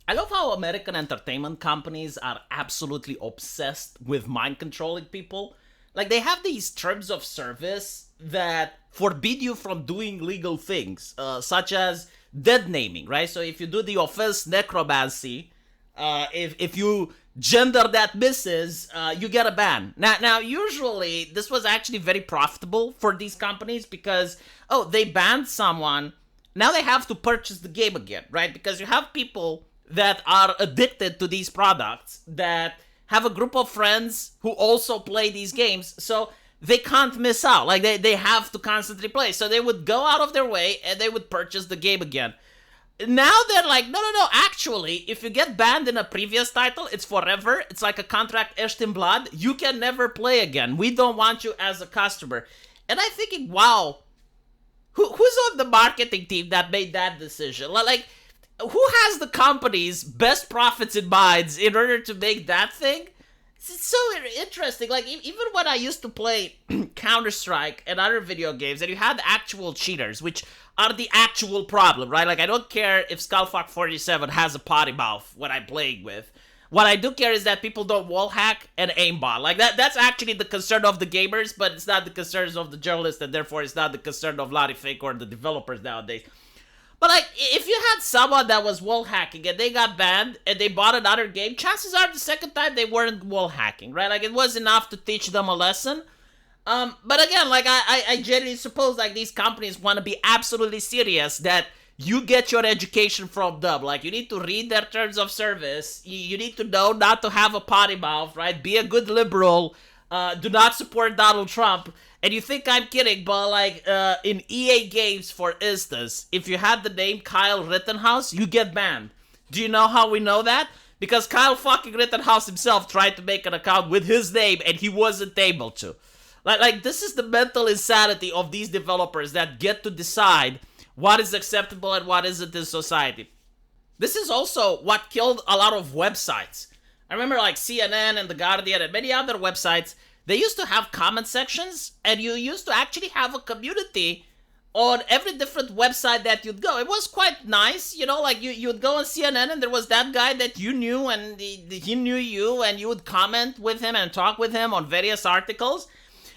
I love how American entertainment companies are absolutely obsessed with mind controlling people. Like, they have these terms of service that forbid you from doing legal things, such as dead naming, right? So if you do the offense necromancy, if you gender that misses, you get a ban. Now, usually this was actually very profitable for these companies because, oh, they banned someone. Now they have to purchase the game again, right? Because you have people that are addicted to these products that have a group of friends who also play these games. So they can't miss out. Like, they have to constantly play. So they would go out of their way and they would purchase the game again. Now they're like, no. Actually, if you get banned in a previous title, it's forever. It's like a contract etched in blood. You can never play again. We don't want you as a customer. And I'm thinking, wow, who's on the marketing team that made that decision? Like, who has the company's best profits in mind in order to make that thing? It's so interesting. Like, even when I used to play Counter-Strike and other video games, and you had actual cheaters, which are the actual problem, right? Like, I don't care if Skullfuck47 has a potty mouth when I'm playing with. What I do care is that people don't wall hack and aimbot. Like, that's actually the concern of the gamers, but it's not the concerns of the journalists, and therefore it's not the concern of Lottie Fake or the developers nowadays. But, like, if you had someone that was wall hacking and they got banned and they bought another game, chances are the second time they weren't wall hacking, right? Like, it was enough to teach them a lesson. But again, like, I genuinely suppose, like, these companies want to be absolutely serious that you get your education from them. Like, you need to read their terms of service. You need to know not to have a potty mouth, right? Be a good liberal. Do not support Donald Trump. And you think I'm kidding, but, like, in EA games, for instance, if you had the name Kyle Rittenhouse, you get banned. Do you know how we know that? Because Kyle fucking Rittenhouse himself tried to make an account with his name and he wasn't able to. Like, this is the mental insanity of these developers that get to decide what is acceptable and what isn't in society. This is also what killed a lot of websites. I remember, like, CNN and The Guardian and many other websites, they used to have comment sections, and you used to actually have a community on every different website that you'd go. It was quite nice, you know, like, you'd go on CNN and there was that guy that you knew and he knew you, and you would comment with him and talk with him on various articles.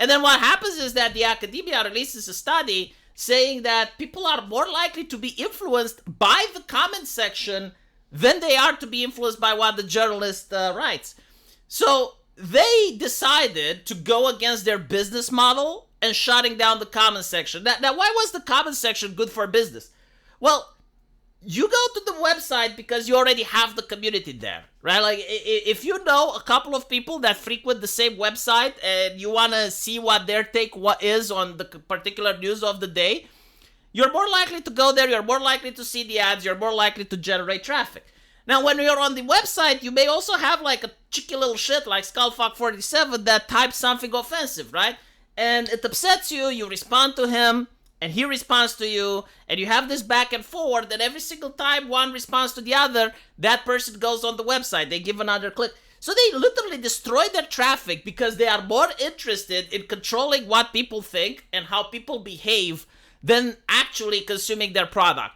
And then what happens is that the academia releases a study saying that people are more likely to be influenced by the comment section than they are to be influenced by what the journalist writes. So they decided to go against their business model and shutting down the comment section. Now, why was the comment section good for business? Well, you go to the website because you already have the community there, right? Like, if you know a couple of people that frequent the same website and you want to see what their take is on the particular news of the day, you're more likely to go there, you're more likely to see the ads, you're more likely to generate traffic. Now, when you're on the website, you may also have, like, a cheeky little shit like Skullfuck47 that types something offensive, right? And it upsets you, you respond to him, and he responds to you, and you have this back and forth, and every single time one responds to the other, that person goes on the website, they give another click. So they literally destroy their traffic because they are more interested in controlling what people think and how people behave than actually consuming their product.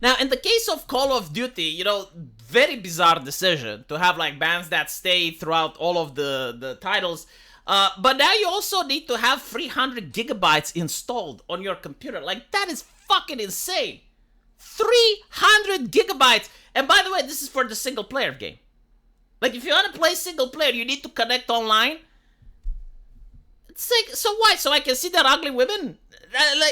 Now, in the case of Call of Duty, you know, very bizarre decision to have, like, bans that stay throughout all of the titles. But now you also need to have 300 gigabytes installed on your computer. Like, that is fucking insane. 300 gigabytes. And by the way, this is for the single player game. Like, if you want to play single player, you need to connect online. It's like, so why? So I can see that ugly women?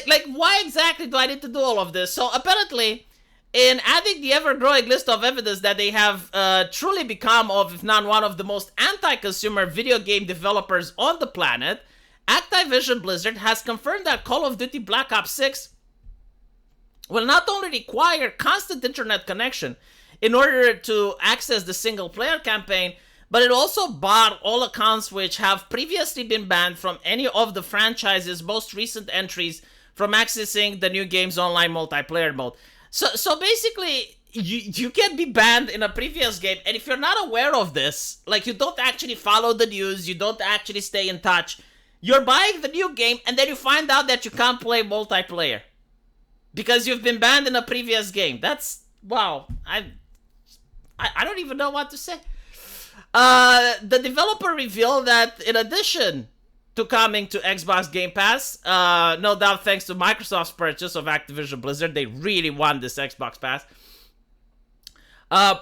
Like, why exactly do I need to do all of this? So apparently, in adding the ever-growing list of evidence that they have truly become of, if not one of the most anti-consumer video game developers on the planet, Activision Blizzard has confirmed that Call of Duty Black Ops 6 will not only require constant internet connection in order to access the single-player campaign, but it also barred all accounts which have previously been banned from any of the franchise's most recent entries from accessing the new game's online multiplayer mode. So basically, you can be banned in a previous game, and if you're not aware of this, like, you don't actually follow the news, you don't actually stay in touch, you're buying the new game, and then you find out that you can't play multiplayer because you've been banned in a previous game. That's wow, I don't even know what to say. The developer revealed that in addition to coming to Xbox Game Pass, no doubt thanks to Microsoft's purchase of Activision Blizzard, they really won this Xbox Pass.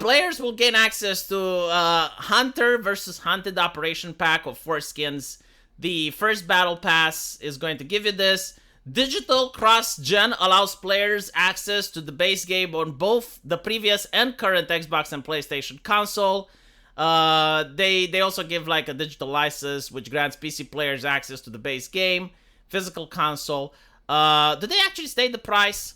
Players will gain access to Hunter versus Hunted Operation Pack of 4 skins. The first Battle Pass is going to give you this. Digital cross-gen allows players access to the base game on both the previous and current Xbox and PlayStation console. They also give like a digital license which grants PC players access to the base game, physical console. Do they actually state the price?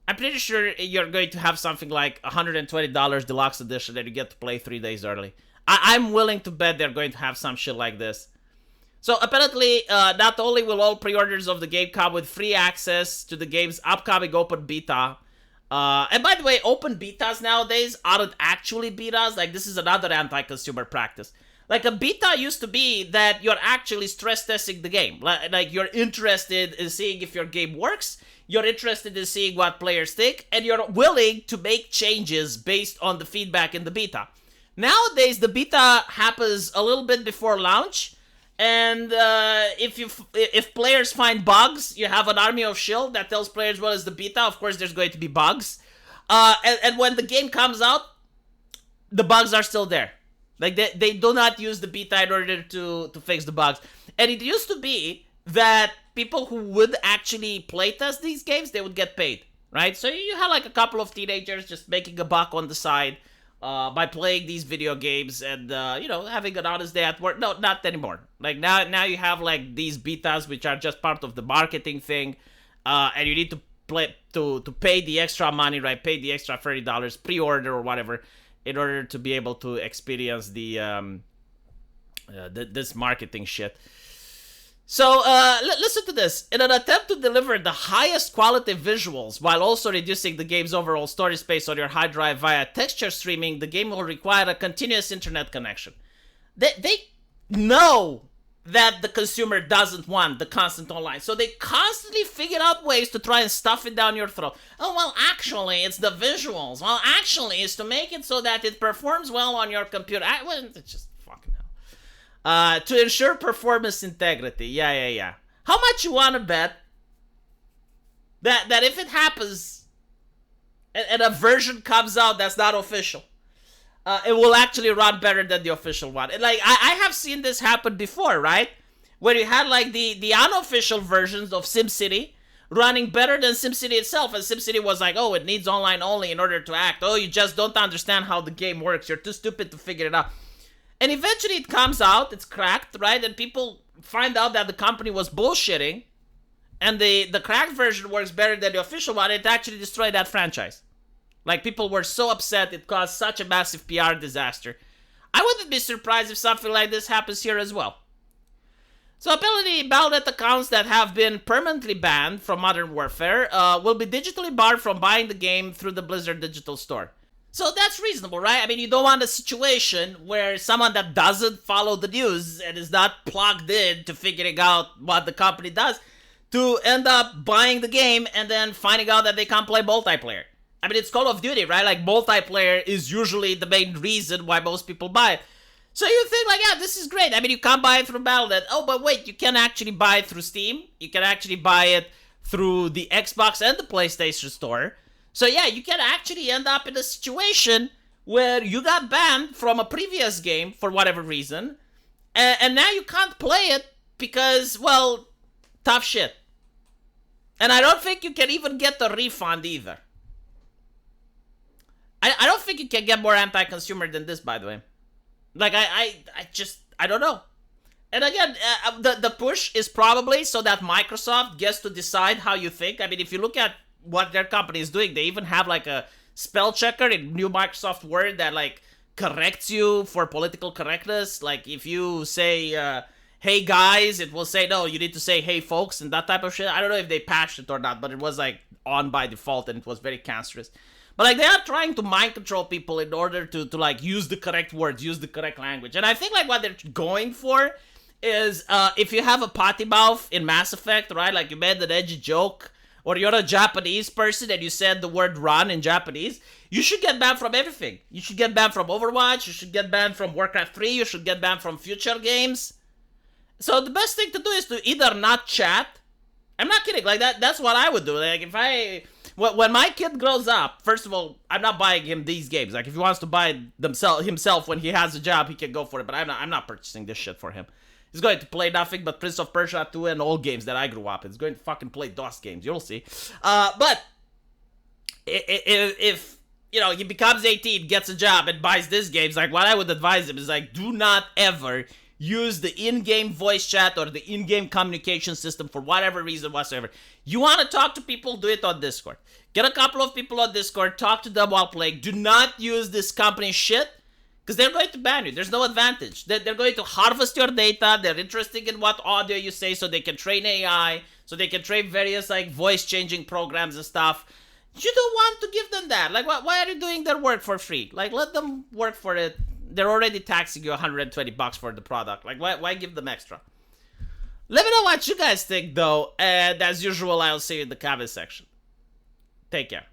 I'm pretty sure you're going to have something like $120 deluxe edition that you get to play 3 days early. I'm willing to bet they're going to have some shit like this. So apparently, not only will all pre-orders of the game come with free access to the game's upcoming open beta, and by the way, open betas nowadays aren't actually betas. Like, this is another anti-consumer practice. Like, a beta used to be that you're actually stress testing the game. Like, you're interested in seeing if your game works, you're interested in seeing what players think, and you're willing to make changes based on the feedback in the beta. Nowadays, the beta happens a little bit before launch, and if players find bugs, you have an army of shield that tells players, well, it's the beta, of course there's going to be bugs. And when the game comes out, the bugs are still there. Like, they do not use the beta in order to fix the bugs. And it used to be that people who would actually playtest these games, they would get paid, right? So you had like a couple of teenagers just making a buck on the side by playing these video games and, having an honest day at work. No, not anymore. Like, now you have, like, these betas, which are just part of the marketing thing, and you need to pay the extra money, right? Pay the extra $30, pre-order or whatever, in order to be able to experience this marketing shit. So, listen to this. In an attempt to deliver the highest quality visuals while also reducing the game's overall storage space on your hard drive via texture streaming, the game will require a continuous internet connection. They know that the consumer doesn't want the constant online, so they constantly figure out ways to try and stuff it down your throat. Oh, well, actually, it's the visuals. Well, actually, it's to make it so that it performs well on your computer. It's just fucking hell. To ensure performance integrity. Yeah. How much you want to bet that if it happens and a version comes out that's not official, it will actually run better than the official one? And like, I have seen this happen before, right? Where you had like the unofficial versions of SimCity running better than SimCity itself, and SimCity was like, oh, it needs online only in order to act. Oh, you just don't understand how the game works. You're too stupid to figure it out. And eventually it comes out, it's cracked, right? And people find out that the company was bullshitting, and the cracked version works better than the official one. It actually destroyed that franchise. Like, people were so upset, it caused such a massive PR disaster. I wouldn't be surprised if something like this happens here as well. So apparently, Battle.net accounts that have been permanently banned from Modern Warfare will be digitally barred from buying the game through the Blizzard digital store. So that's reasonable, right? I mean, you don't want a situation where someone that doesn't follow the news and is not plugged in to figuring out what the company does to end up buying the game and then finding out that they can't play multiplayer. I mean, it's Call of Duty, right? Like, multiplayer is usually the main reason why most people buy it. So you think, like, yeah, this is great. I mean, you can't buy it through Battle.net. Oh, but wait, you can actually buy it through Steam. You can actually buy it through the Xbox and the PlayStation Store. So yeah, you can actually end up in a situation where you got banned from a previous game for whatever reason, and now you can't play it because, well, tough shit. And I don't think you can even get the refund either. I don't think you can get more anti-consumer than this, by the way. Like, I don't know. And again, the push is probably so that Microsoft gets to decide how you think. I mean, if you look at what their company is doing, they even have like a spell checker in new Microsoft Word that like corrects you for political correctness. Like, if you say, hey guys, it will say, no, you need to say hey folks and that type of shit. I don't know if they patched it or not, but it was like on by default and it was very cancerous. But like, they are trying to mind control people in order to like use the correct words, use the correct language. And I think like what they're going for is if you have a potty mouth in Mass Effect, right? Like, you made an edgy joke or you're a Japanese person and you said the word run in Japanese, you should get banned from everything. You should get banned from Overwatch, you should get banned from Warcraft 3, you should get banned from future games. So the best thing to do is to either not chat. I'm not kidding, like that's what I would do. Like when my kid grows up, first of all, I'm not buying him these games. Like if he wants to buy himself when he has a job, he can go for it, but I'm not purchasing this shit for him. He's going to play nothing but Prince of Persia 2 and old games that I grew up in. He's going to fucking play DOS games. You'll see. But if he becomes 18, gets a job, and buys these games, like what I would advise him is like, do not ever use the in-game voice chat or the in-game communication system for whatever reason whatsoever. You want to talk to people, do it on Discord. Get a couple of people on Discord, talk to them while playing. Do not use this company shit, because they're going to ban you. There's no advantage. They're going to harvest your data. They're interested in what audio you say so they can train AI, so they can train various like voice-changing programs and stuff. You don't want to give them that. Like, why are you doing their work for free? Like, let them work for it. They're already taxing you $120 for the product. Like, why give them extra? Let me know what you guys think, though. And as usual, I'll see you in the comment section. Take care.